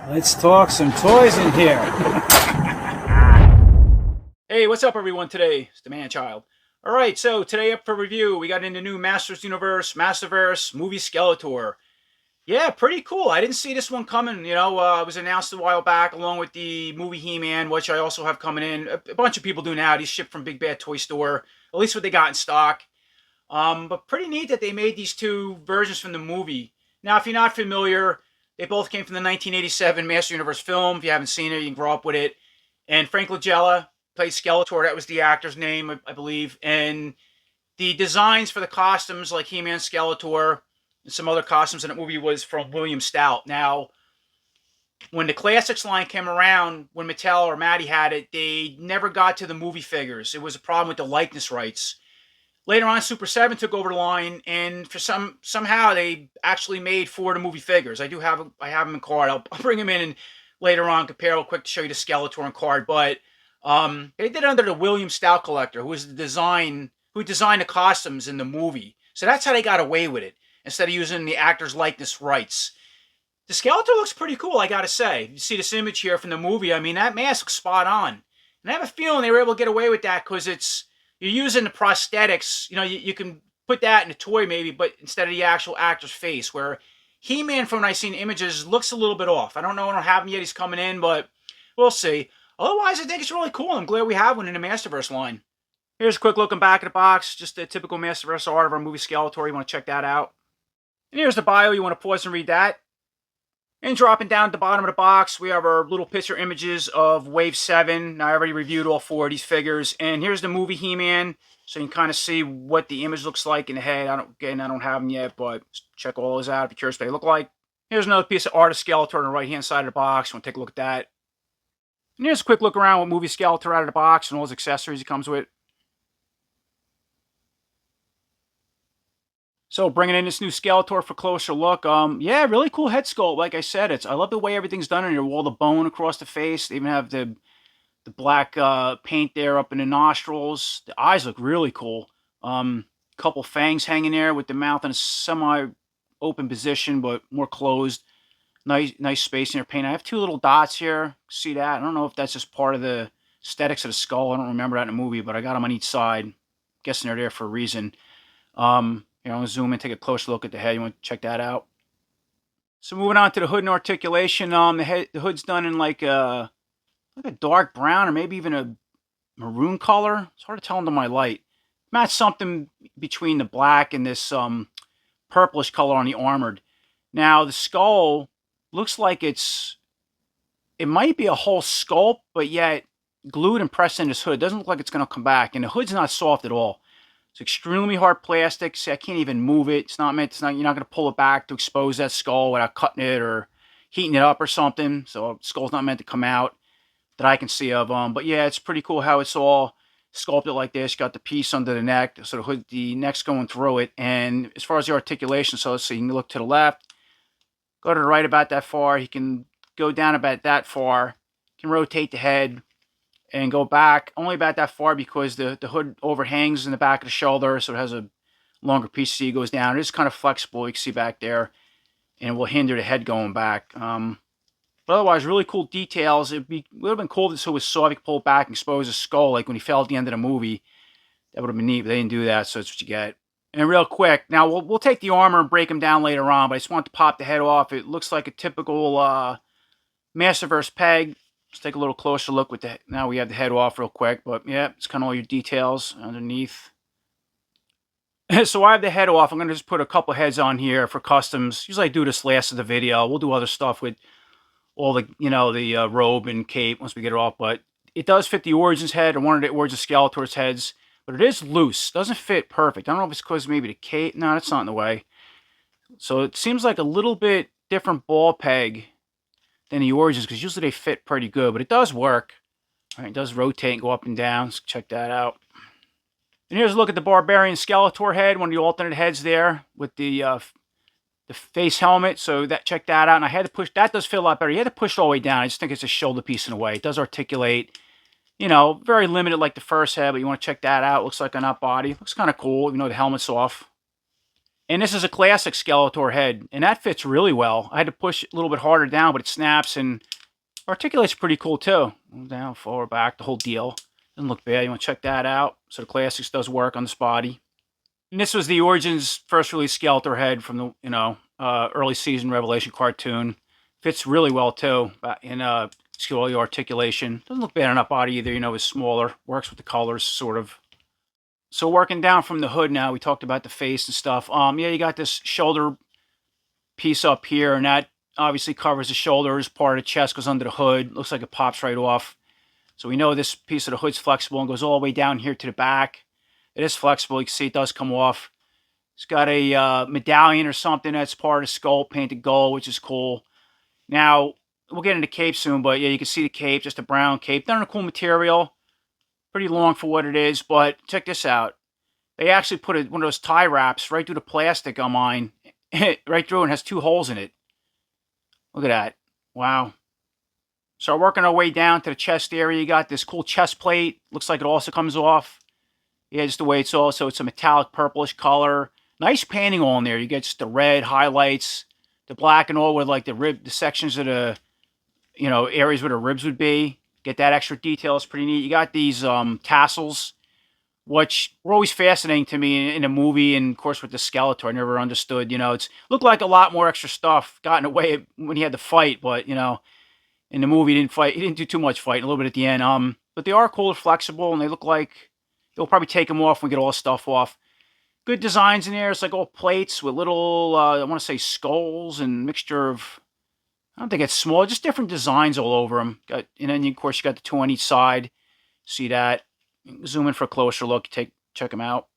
Let's talk some toys in here. Hey, what's up, everyone? Today it's the Man Child. All right, so today up for review, we got into new Masters Universe, Masterverse movie Skeletor. Yeah, pretty cool. I didn't see this one coming. It was announced a while back, along with the movie He-Man, which I also have coming in. A bunch of people do now. These shipped from Big Bad Toy Store, at least what they got in stock. But pretty neat that they made these two versions from the movie. Now, if you're not familiar, they both came from the 1987 Master Universe film. If you haven't seen it, you can grow up with it. And Frank Langella played Skeletor. That was the actor's name, I believe. And the designs for the costumes, like He-Man, Skeletor, and some other costumes in the movie, was from William Stout. Now, when the Classics line came around, when Mattel or Matty had it, they never got to the movie figures. It was a problem with the likeness rights. Later on, Super 7 took over the line, and for somehow they actually made 4 of the movie figures. I have them in card. I'll bring them in and later on compare real quick to show you the Skeletor in card. But they did it under the William Stout collector, who designed the costumes in the movie. So that's how they got away with it instead of using the actor's likeness rights. The Skeletor looks pretty cool, I gotta say. You see this image here from the movie. I mean, that mask looks spot on, and I have a feeling they were able to get away with that because you're using the prosthetics. You can put that in a toy maybe, but instead of the actual actor's face, where He-Man, from what I've seen images, looks a little bit off. I don't know, I don't have him yet, he's coming in, but we'll see. Otherwise, I think it's really cool. I'm glad we have one in the Masterverse line. Here's a quick looking back at the box, just the typical Masterverse art of our movie Skeletor. You want to check that out. And here's the bio, you want to pause and read that. And dropping down at the bottom of the box, we have our little picture images of Wave 7. Now, I already reviewed all 4 of these figures. And here's the movie He-Man, so you can kind of see what the image looks like in the head. I don't have them yet, but check all those out if you're curious what they look like. Here's another piece of art of Skeletor on the right-hand side of the box. You want to take a look at that. And here's a quick look around with movie Skeletor out of the box and all his accessories he comes with. So bringing in this new Skeletor for a closer look. Yeah, really cool head sculpt. Like I said, I love the way everything's done in here. All the bone across the face. They even have the black paint there up in the nostrils. The eyes look really cool. Couple fangs hanging there with the mouth in a semi-open position, but more closed. Nice space in your paint. I have 2 little dots here. See that? I don't know if that's just part of the aesthetics of the skull. I don't remember that in the movie, but I got them on each side. I'm guessing they're there for a reason. I'm going to zoom in, take a closer look at the head. You want to check that out? So moving on to the hood and articulation. The hood's done in like a dark brown or maybe even a maroon color. It's hard to tell under my light. Match something between the black and this purplish color on the armored. Now the skull looks like it might be a whole sculpt, but yet glued and pressed in this hood. It doesn't look like it's going to come back, and the hood's not soft at all. It's extremely hard plastic. See, I can't even move it. You're not going to pull it back to expose that skull without cutting it or heating it up or something. So the skull's not meant to come out that I can see of. But yeah, it's pretty cool how it's all sculpted like this. You got the piece under the neck, so the neck's going through it. And as far as the articulation, so let's see, you can look to the left, go to the right about that far. You can go down about that far. You can rotate the head and go back only about that far because the hood overhangs in the back of the shoulder, so it has a longer piece. See, it goes down. It is kind of flexible. You can see back there, and it will hinder the head going back. But otherwise, really cool details. It would have been cool if this hood was soft. You could pull it back and expose his skull, like when he fell at the end of the movie. That would have been neat, but they didn't do that, so that's what you get. And real quick, now we'll take the armor and break him down later on, but I just want to pop the head off. It looks like a typical Masterverse peg. Let's take a little closer look with the. Now we have the head off real quick, but yeah, it's kind of all your details underneath. So I have the head off. I'm going to just put a couple heads on here for customs. Usually I do this last of the video. We'll do other stuff with all the, the robe and cape once we get it off, but it does fit the Origins head or one of the Origins Skeletor's heads, but it is loose. Doesn't fit perfect. I don't know if it's because maybe the cape. No, that's not in the way. So it seems like a little bit different ball peg than the Origins, because usually they fit pretty good, but it does work. All right, it does rotate and go up and down. Let's check that out. And here's a look at the Barbarian Skeletor head, one of the alternate heads there with the face helmet. So check that out. And I had to push, that does fit a lot better. You had to push it all the way down. I just think it's a shoulder piece in a way. It does articulate, very limited like the first head, but you want to check that out. Looks like a nut body. Looks kind of cool, the helmet's off. And this is a classic Skeletor head, and that fits really well. I had to push it a little bit harder down, but it snaps and articulates pretty cool too. Down, forward, back, the whole deal. Doesn't look bad. You want to check that out. So the Classics does work on this body. And this was the Origins first release Skeletor head from the early season Revelation cartoon. Fits really well too in all the articulation. Doesn't look bad on that body either. It's smaller. Works with the colors sort of. So working down from the hood now, we talked about the face and stuff. Yeah, you got this shoulder piece up here, and that obviously covers the shoulders. Part of the chest goes under the hood. Looks like it pops right off. So we know this piece of the hood's flexible and goes all the way down here to the back. It is flexible. You can see it does come off. It's got a medallion or something that's part of the skull, painted gold, which is cool. Now, we'll get into cape soon, but yeah, you can see the cape, just a brown cape. Done in a cool material. Pretty long for what it is, but check this out. They actually put one of those tie wraps right through the plastic on mine. Right through, and has 2 holes in it. Look at that. Wow. So working our way down to the chest area, you got this cool chest plate. Looks like it also comes off. Yeah, just the way it's also. It's a metallic purplish color. Nice painting on there. You get just the red highlights, the black and all with like the sections of the, areas where the ribs would be. Get that extra detail. It's pretty neat. You got these tassels, which were always fascinating to me in a movie, and of course with the Skeletor, I never understood. It's looked like a lot more extra stuff got in the way when he had to fight, but in the movie he didn't fight. He didn't do too much fighting. A little bit at the end. But they are cool and flexible, and they look like they'll probably take them off when we get all the stuff off. Good designs in there. It's like all plates with little, I want to say skulls and mixture of. I don't think it's small, just different designs all over them. And then, of course, you got the 2 on each side. See that? Zoom in for a closer look. Check them out.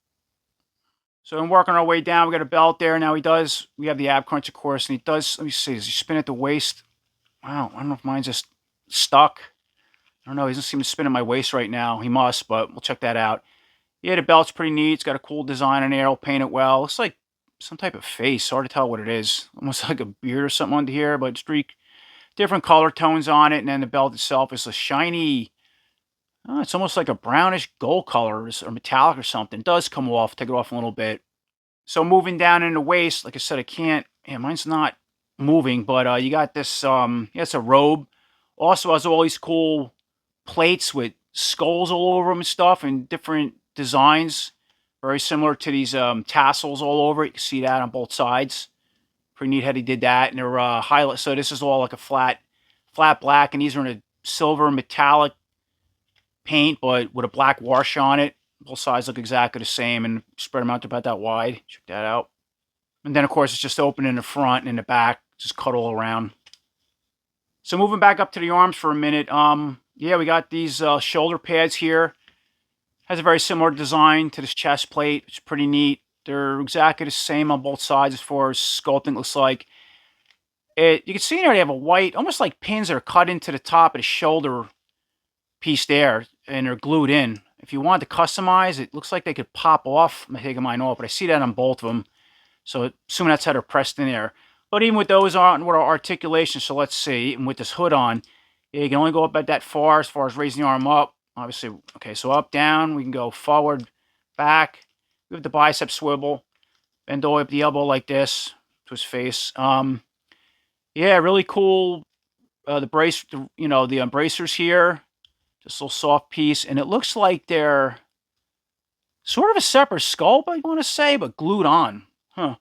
So I'm working our way down. We got a belt there. Now we have the ab crunch, of course, and he does, let me see, does he spin at the waist? Wow, I don't know if mine's just stuck. I don't know, he doesn't seem to spin at my waist right now. He must, but we'll check that out. Yeah, the belt's pretty neat. It's got a cool design on there. It'll paint it well. Looks like some type of face. Hard to tell what it is. Almost like a beard or something under here, but it's different color tones on it. And then the belt itself is a shiny, it's almost like a brownish gold color or metallic or something. It does come off. Take it off a little bit. So moving down in the waist, like I said, I can't. Yeah, mine's not moving, but you got this. Yeah, it's a robe. Also has all these cool plates with skulls all over them and stuff, and different designs. Very similar to these tassels all over it. You can see that on both sides. Pretty neat how he did that. And they're highlight. So this is all like a flat black, and these are in a silver metallic paint, but with a black wash on it. Both sides look exactly the same, and spread them out to about that wide. Check that out. And then, of course, it's just open in the front and in the back, just cut all around. So moving back up to the arms for a minute. Yeah, we got these shoulder pads here. Has a very similar design to this chest plate. It's pretty neat. They're exactly the same on both sides as far as sculpting looks like. You can see here they have a white, almost like pins that are cut into the top of the shoulder piece there, and they're glued in. If you wanted to customize, it looks like they could pop off. I'm taking mine off, but I see that on both of them. So assuming that's how they're pressed in there. But even with those on, with our articulation, so let's see, even with this hood on, yeah, you can only go up about that far as raising the arm up. Obviously, okay, so up, down, we can go forward, back. We have the bicep swivel, bend all the way up the elbow like this to his face. Yeah, really cool. The embracers here, this little soft piece, and it looks like they're sort of a separate sculpt, I want to say, but glued on. Huh.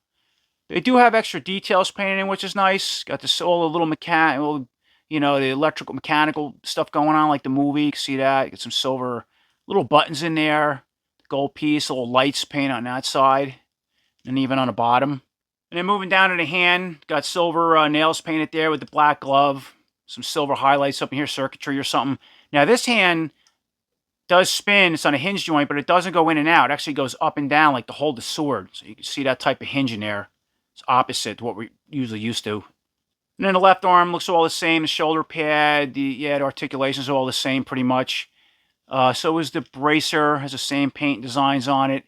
They do have extra details painted in, which is nice. Got this all the little mechanical, the electrical mechanical stuff going on like the movie. You can see that. Get some silver little buttons in there. Gold piece, little lights paint on that side. And even on the bottom. And then moving down to the hand, got silver nails painted there with the black glove. Some silver highlights up in here, circuitry or something. Now this hand does spin. It's on a hinge joint, but it doesn't go in and out. It actually goes up and down like to hold the sword. So you can see that type of hinge in there. It's opposite to what we're usually used to. And then the left arm looks all the same. The shoulder pad, the articulations are all the same pretty much. So is the bracer, has the same paint designs on it.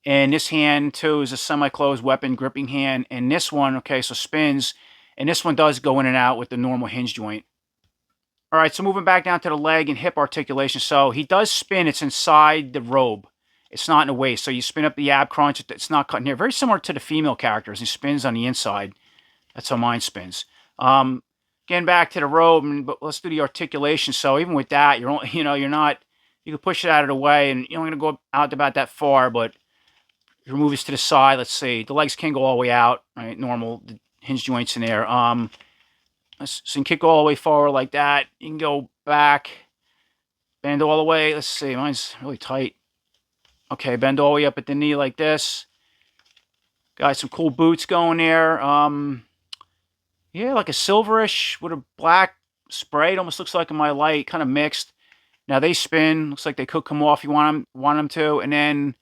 And this hand, too, is a semi-closed weapon gripping hand. And this one, okay, so spins. And this one does go in and out with the normal hinge joint. All right, so moving back down to the leg and hip articulation. So he does spin. It's inside the robe. it's not in the waist. So you spin up the ab crunch, it's not cutting here. Very similar to the female characters. It spins on the inside. That's how mine spins. Getting back to the robe, but let's do the articulation. So even with that, you're only, you're not, you can push it out of the way, and you're only going to go out about that far, but you move this to the side. Let's see. The legs can go all the way out, right? Normal, the hinge joints in there. So you can kick all the way forward like that. You can go back, bend all the way. Let's see. Mine's really tight. Okay, bend all the way up at the knee like this. Got some cool boots going there. Yeah, like a silverish with a black spray. It almost looks like in my light, kind of mixed. Now they spin. Looks like they could come off if you want them to. And then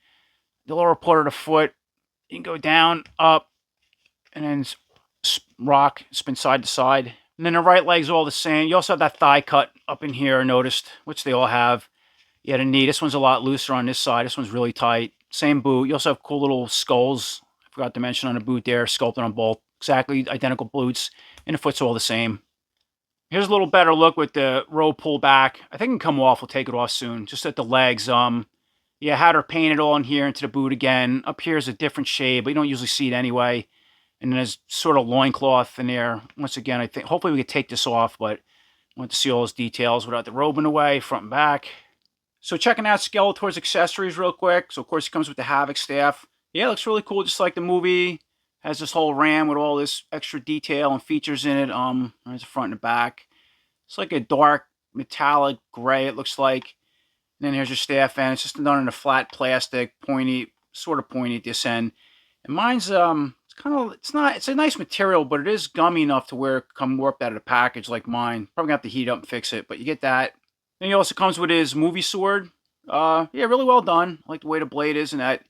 the lower part of the foot, you can go down, up, and then rock, spin side to side. And then the right leg's all the same. You also have that thigh cut up in here, noticed, which they all have. Yeah, the knee. This one's a lot looser on this side. This one's really tight. Same boot. You also have cool little skulls. I forgot to mention on the boot there, sculpted on both. Exactly identical boots. And the foot's all the same. Here's a little better look with the robe pull back. I think it can come off. We'll take it off soon. Just at the legs. Yeah, I had her painted all in here into the boot again. Up here is a different shade, but you don't usually see it anyway. And then there's sort of loincloth in there. Once again, I think hopefully we could take this off, but I want to see all those details without the robe in the way, front and back. So checking out Skeletor's accessories real quick. So of course he comes with the Havoc staff. Yeah, it looks really cool, just like the movie. Has this whole ram with all this extra detail and features in it. There's the front and the back. It's like a dark metallic gray, it looks like. And then here's your staff end. It's just done in a flat plastic, pointy, sort of pointy at this end. And mine's it's a nice material, but it is gummy enough to where it come warped out of the package like mine. Probably gonna have to heat up and fix it, but you get that. Then he also comes with his movie sword. Yeah, really well done. I like the way the blade is in that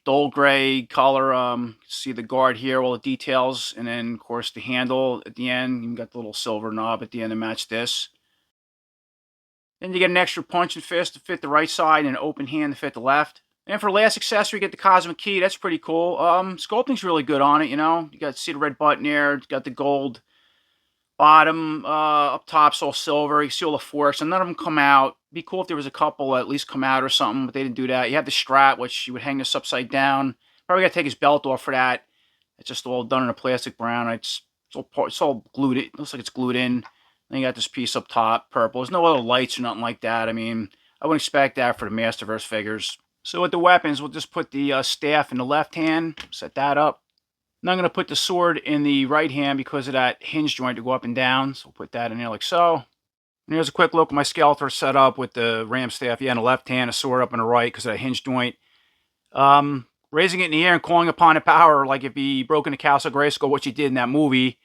dull gray color. See the guard here, all the details, and then of course the handle at the end. You got the little silver knob at the end to match this. Then you get an extra punching fist to fit the right side and an open hand to fit the left. And for the last accessory, you get the Cosmic Key. That's pretty cool. Sculpting's really good on it, You see the red button there. You got the gold bottom. Up top's all silver. You see all the forks, and none of them come out. Be cool if there was a couple that at least come out or something, but they didn't do that. You have the strap, which you would hang this upside down. Probably got to take his belt off for that. It's just all done in a plastic brown. It's all glued. It looks like it's glued in. Then you got this piece up top, purple. There's no other lights or nothing like that. I mean, I wouldn't expect that for the Masterverse figures. So with the weapons, we'll just put the staff in the left hand, set that up. Now I'm going to put the sword in the right hand because of that hinge joint to go up and down. So we'll put that in there like so. And here's a quick look at my Skeletor set up with the ram staff. Yeah, in the left hand, a sword up in the right because of that hinge joint. Raising it in the air and calling upon a power like if he broke into Castle Grayskull, which he did in that movie.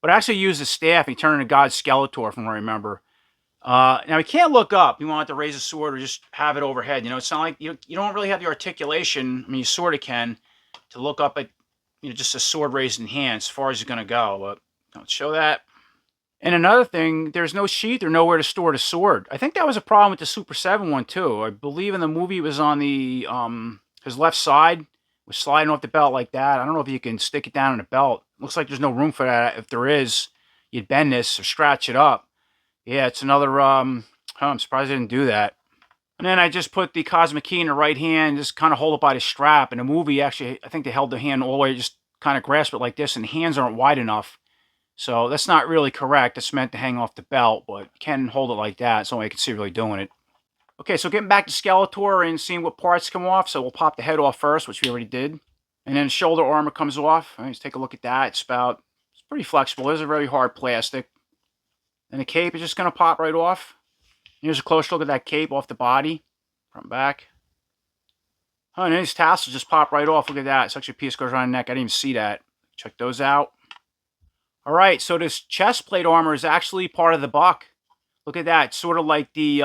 But I actually used the staff and he turned into God Skeletor from what I remember. Now he can't look up. You want to raise a sword or just have it overhead. It's not like you don't really have the articulation. I mean, you sort of can to look up at just a sword raised in hand as far as it's going to go. But don't show that. And another thing, there's no sheath or nowhere to store the sword. I think that was a problem with the Super 7 one too. I believe in the movie it was on the his left side was sliding off the belt like that. I don't know if you can stick it down in the belt. Looks like there's no room for that. If there is, you'd bend this or scratch it up. Yeah, it's another, I'm surprised I didn't do that. And then I just put the Cosmic Key in the right hand, just kind of hold it by the strap. In the movie, actually, I think they held the hand all the way, just kind of grasp it like this, and the hands aren't wide enough. So that's not really correct. It's meant to hang off the belt, but you can hold it like that. It's the only way I can see really doing it. Okay, so getting back to Skeletor and seeing what parts come off. So we'll pop the head off first, which we already did. And then the shoulder armor comes off. All right, let's take a look at that. It's pretty flexible. It is a very hard plastic. And the cape is just going to pop right off. Here's a close look at that cape off the body. Front and back. Oh, and then his tassels just pop right off. Look at that. It's actually a piece goes around the neck. I didn't even see that. Check those out. All right, so this chest plate armor is actually part of the buck. Look at that. It's sort of like the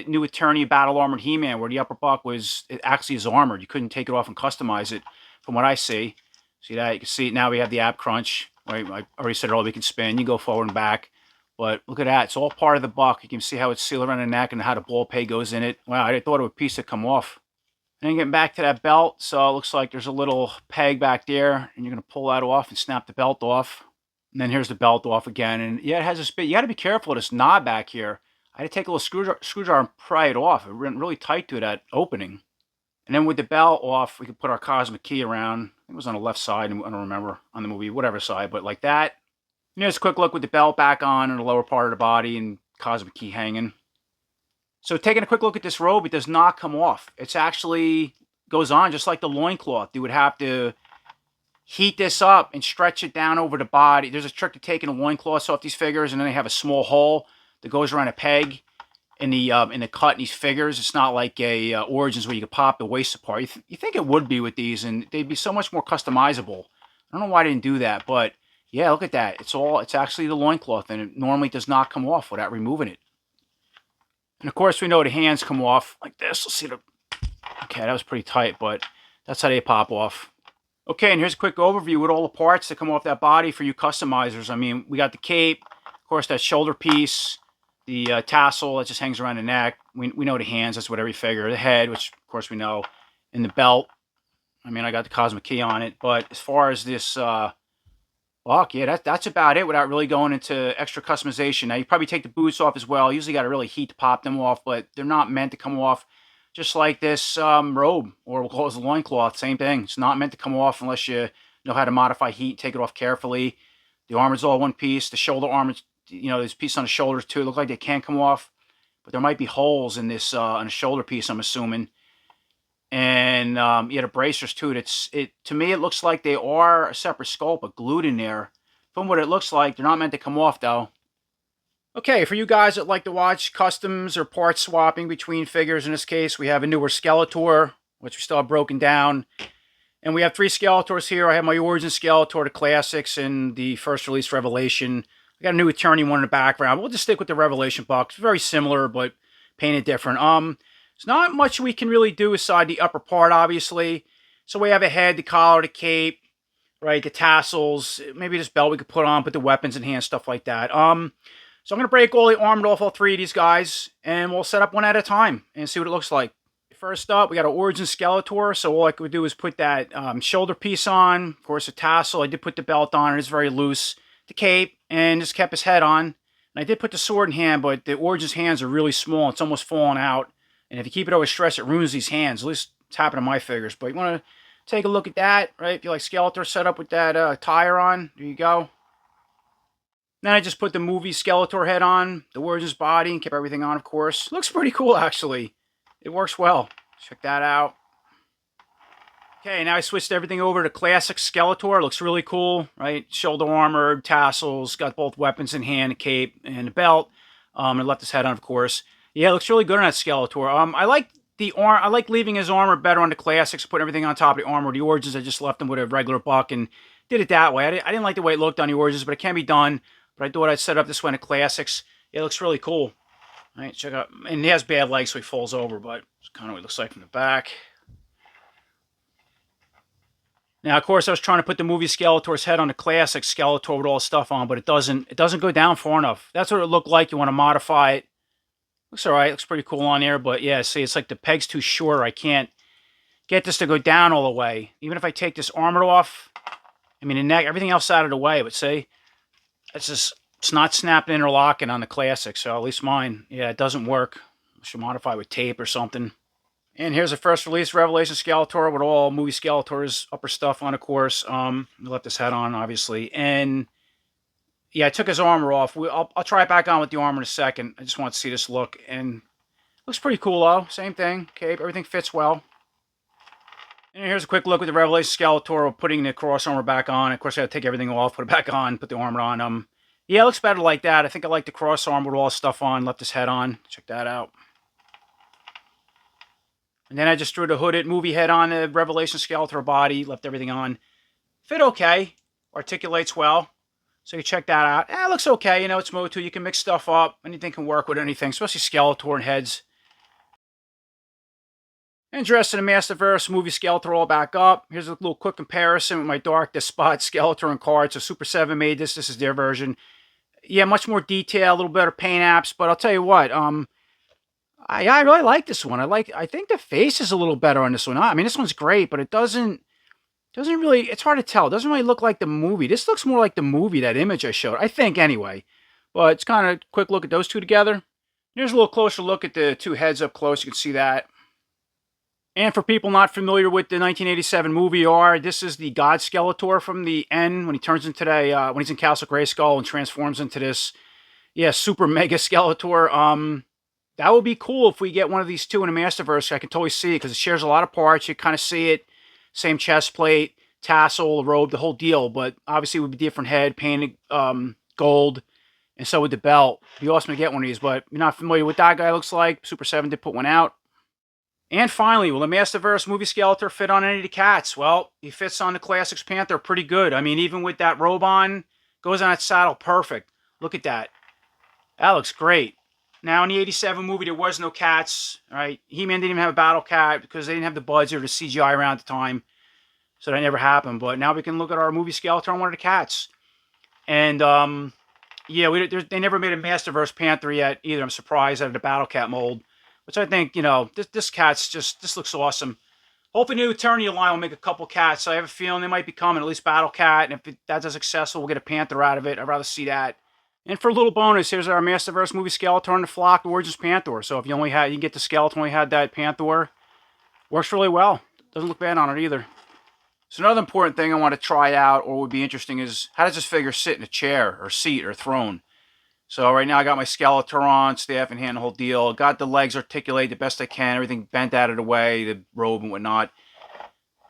New Eternity Battle Armored He-Man, where the upper buck it actually is armored. You couldn't take it off and customize it, from what I see. See that? You can see it now. We have the ab crunch. Right, I already said earlier we can spin. You go forward and back. But look at that. It's all part of the buck. You can see how it's sealed around the neck and how the ball peg goes in it. Wow, I thought it would piece it come off. And then getting back to that belt. So it looks like there's a little peg back there. And you're going to pull that off and snap the belt off. And then here's the belt off again. And yeah, it has this bit. You got to be careful of this knob back here. I had to take a little screwdriver and pry it off. It went really tight to that opening. And then with the bell off, we could put our cosmic key around. I think it was on the left side. I don't remember on the movie, whatever side, but like that. And just a quick look with the belt back on in the lower part of the body and cosmic key hanging. So taking a quick look at this robe, it does not come off. It's actually goes on just like the loincloth. You would have to heat this up and stretch it down over the body. There's a trick to taking the loincloths off these figures, and then they have a small hole that goes around a peg in the cut in these figures. It's not like a Origins where you could pop the waist apart. You think it would be with these, and they'd be so much more customizable. I don't know why I didn't do that, but yeah, look at that. It's actually the loincloth, and it normally does not come off without removing it. And of course, we know the hands come off like this. Let's see the... Okay, that was pretty tight, but that's how they pop off. Okay, and here's a quick overview with all the parts that come off that body for you customizers. I mean, we got the cape, of course, that shoulder piece, the tassel that just hangs around the neck. We know the hands, that's what every figure. The head, which of course we know. And the belt. I mean, I got the cosmic key on it. But as far as this lock, yeah, that's about it without really going into extra customization. Now, you probably take the boots off as well. Usually got to really heat to pop them off, but they're not meant to come off just like this robe, or we'll call it the loincloth. Same thing. It's not meant to come off unless you know how to modify heat, take it off carefully. The armor's all one piece. The shoulder armor, you know, there's a piece on the shoulders too. It looks like they can't come off, but there might be holes in this on the shoulder piece, I'm assuming. And yeah, the bracers too. To me, it looks like they are a separate sculpt, but glued in there. From what it looks like, they're not meant to come off though. Okay, for you guys that like to watch customs or part swapping between figures, in this case, we have a newer Skeletor, which we still have broken down. And we have 3 Skeletors here. I have my Origin Skeletor, the Classics, and the first release Revelation. I got a new Eternity one in the background. We'll just stick with the Revelation box. Very similar, but painted different. There's not much we can really do aside the upper part, obviously. So we have a head, the collar, the cape, right, the tassels, maybe this belt we could put on, put the weapons in hand, stuff like that. So I'm going to break all the armor off all 3 of these guys, and we'll set up one at a time and see what it looks like. First up, we got an Origin Skeletor, so all I could do is put that shoulder piece on, of course a tassel. I did put the belt on, it's very loose. The cape, and just kept his head on. And I did put the sword in hand, but the Origin's hands are really small. It's almost falling out. And if you keep it over stress, it ruins these hands. At least it's happened to my figures. But you want to take a look at that, right? If you like Skeletor set up with that tire on, there you go. Then I just put the movie Skeletor head on, the Origin's body, and kept everything on, of course. Looks pretty cool, actually. It works well. Check that out. Okay, now I switched everything over to Classic Skeletor. Looks really cool, right? Shoulder armor, tassels, got both weapons in hand, a cape, and a belt. And left his head on, of course. Yeah, it looks really good on that Skeletor. I like leaving his armor better on the Classics, putting everything on top of the armor. The Origins, I just left them with a regular buck and did it that way. I didn't like the way it looked on the Origins, but it can be done. But I thought I'd set up this one in Classics. It looks really cool. All right, check out. And he has bad legs, so he falls over, but it's kind of what it looks like from the back. Now, of course, I was trying to put the movie Skeletor's head on the Classic Skeletor with all the stuff on, but it doesn't go down far enough. That's what it looked like. You want to modify it. Looks all right. Looks pretty cool on there, but yeah, see, it's like the peg's too short. I can't get this to go down all the way. Even if I take this armor off, I mean, the neck, everything else out of the way, but see, it's not snapping interlocking on the Classic, so at least mine, yeah, it doesn't work. I should modify with tape or something. And here's the first release Revelation Skeletor with all movie Skeletor's upper stuff on, of course. Left his head on, obviously. And yeah, I took his armor off. I'll try it back on with the armor in a second. I just want to see this look. And looks pretty cool, though. Same thing. Cape, everything fits well. And here's a quick look with the Revelation Skeletor, putting the cross armor back on. Of course, I had to take everything off, put it back on, put the armor on. Yeah, it looks better like that. I think I like the cross armor with all the stuff on. Left his head on. Check that out. And then I just threw the hooded movie head on the Revelation Skeletor body, left everything on. Fit okay, articulates well. So you check that out. It looks okay, you know, it's Motu. You can mix stuff up. Anything can work with anything, especially Skeletor and heads. And dressed in the Masterverse, movie Skeletor all back up. Here's a little quick comparison with my Dark Despot Skeletor and cards. So Super 7 made this. This is their version. Yeah, much more detail, a little better paint apps. But I'll tell you what, I really like this one. I think the face is a little better on this one. I mean, this one's great, but it doesn't really, it's hard to tell. It doesn't really look like the movie. This looks more like the movie, that image I showed. I think, anyway. But it's kind of a quick look at those two together. Here's a little closer look at the two heads up close. You can see that. And for people not familiar with the 1987 movie R, this is the God Skeletor from the end when he turns into when he's in Castle Grayskull and transforms into this, yeah, super mega Skeletor. That would be cool if we get one of these two in a Masterverse. I can totally see it because it shares a lot of parts. You kind of see it, same chest plate, tassel, robe, the whole deal. But obviously, it would be different head, painted gold, and so would the belt. It'd be awesome to get one of these. But if you're not familiar with what that guy looks like, Super 7 did put one out. And finally, will the Masterverse movie Skeletor fit on any of the cats? Well, he fits on the Classics Panther pretty good. I mean, even with that robe on, goes on that saddle perfect. Look at that. That looks great. Now, in the 87 movie, there was no cats. Right? He-Man didn't even have a battle cat because they didn't have the budget or the CGI around at the time. So that never happened. But now we can look at our movie Skeletor on one of the cats. And, yeah, they never made a Masterverse Panther yet either. I'm surprised out of the battle cat mold. Which I think, you know, this cat's this looks awesome. Hopefully, New Eternia line will make a couple cats. So I have a feeling they might be coming, at least Battle Cat. And if that's successful, we'll get a Panther out of it. I'd rather see that. And for a little bonus, here's our Masterverse movie Skeletor and the Flock Origins Panther. So if you can get the Skeletor, only had that Panther. Works really well. Doesn't look bad on it either. So another important thing I want to try out or would be interesting is how does this figure sit in a chair or seat or throne? So right now I got my Skeletor on, staff in hand, the whole deal. Got the legs articulated the best I can, everything bent out of the way, the robe and whatnot.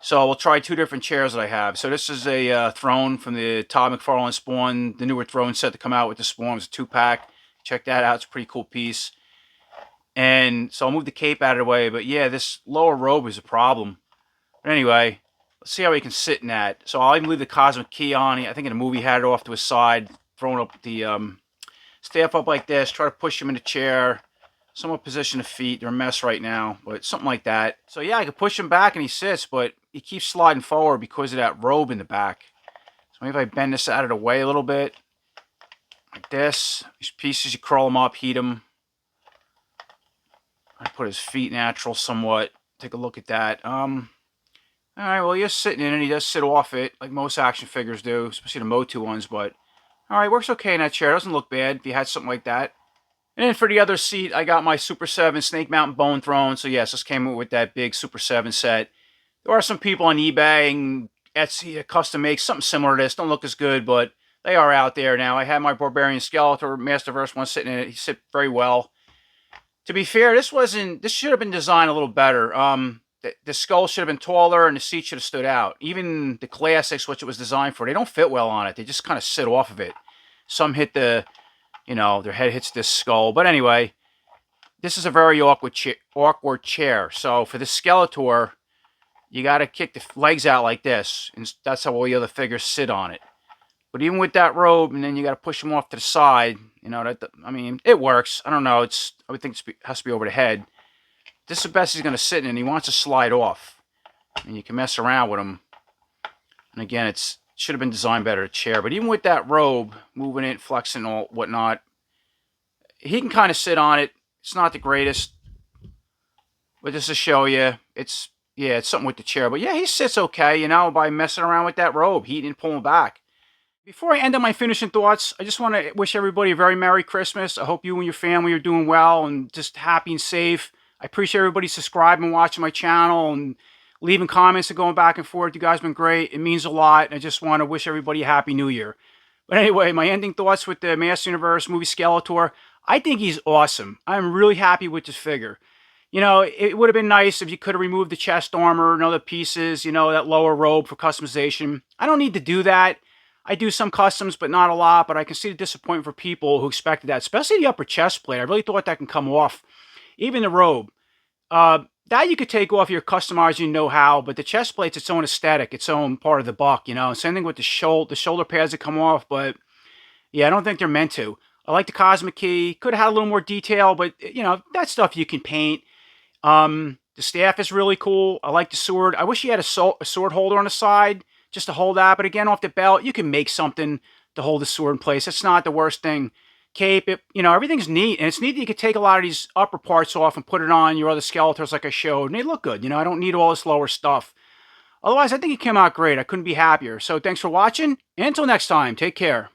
So we'll try two different chairs that I have. So this is a throne from the Todd McFarlane Spawn, the newer throne set to come out with the Spawn. It's a 2-pack. Check that out. It's a pretty cool piece. And so I'll move the cape out of the way. But yeah, this lower robe is a problem. But anyway, let's see how he can sit in that. So I'll even leave the Cosmic Key on. I think in the movie he had it off to his side, throwing up the staff up like this, try to push him in the chair, somewhat position the feet. They're a mess right now, but something like that. So yeah, I can push him back and he sits, but he keeps sliding forward because of that robe in the back. So maybe if I bend this out of the way a little bit, like this. These pieces, you curl them up, heat them. I put his feet natural somewhat. Take a look at that. All right, well, he's sitting in it. He does sit off it, like most action figures do, especially the Motu ones, but all right, works okay in that chair. Doesn't look bad if you had something like that. And then for the other seat, I got my Super 7 Snake Mountain Bone Throne. So yes, this came with that big Super 7 set. There are some people on eBay and Etsy that custom make something similar to this. Don't look as good, but they are out there now. I had my Barbarian Skeletor Masterverse one sitting in it. He sit very well. To be fair, this should have been designed a little better. The skull should have been taller and the seat should have stood out. Even the Classics, which it was designed for, they don't fit well on it. They just kind of sit off of it. Some hit their head hits this skull. But anyway, this is a very awkward chair. So for the Skeletor, you got to kick the legs out like this. And that's how all the other figures sit on it. But even with that robe, and then you got to push them off to the side. It works. I don't know. I would think it has to be over the head. This is the best he's going to sit in, and he wants to slide off. And you can mess around with him. And again, it should have been designed better, a chair. But even with that robe, moving it, flexing, all whatnot, he can kind of sit on it. It's not the greatest. But just to show you, it's something with the chair. But yeah, he sits okay, by messing around with that robe, heating and pulling back. Before I end on my finishing thoughts, I just want to wish everybody a very Merry Christmas. I hope you and your family are doing well and just happy and safe. I appreciate everybody subscribing and watching my channel and leaving comments and going back and forth. You guys have been great. It means a lot. I just want to wish everybody a Happy New Year. But anyway, my ending thoughts with the Master Universe movie Skeletor. I think he's awesome. I'm really happy with this figure. It would have been nice if you could have removed the chest armor and other pieces, that lower robe for customization. I don't need to do that. I do some customs, but not a lot. But I can see the disappointment for people who expected that, especially the upper chest plate. I really thought that can come off. Even the robe. That you could take off your customizing know-how, but the chest plate's its own aesthetic, its own part of the buck, Same thing with the shoulder pads that come off, but yeah, I don't think they're meant to. I like the Cosmic Key. Could have had a little more detail, but, that stuff you can paint. The staff is really cool. I like the sword. I wish you had a sword holder on the side just to hold that, but again, off the belt, you can make something to hold the sword in place. It's not the worst thing. Cape, everything's neat, and it's neat that you could take a lot of these upper parts off and put it on your other Skeletors like I showed, and they look good. I don't need all this lower stuff. Otherwise, I think it came out great. I couldn't be happier. So thanks for watching, and until next time, take care.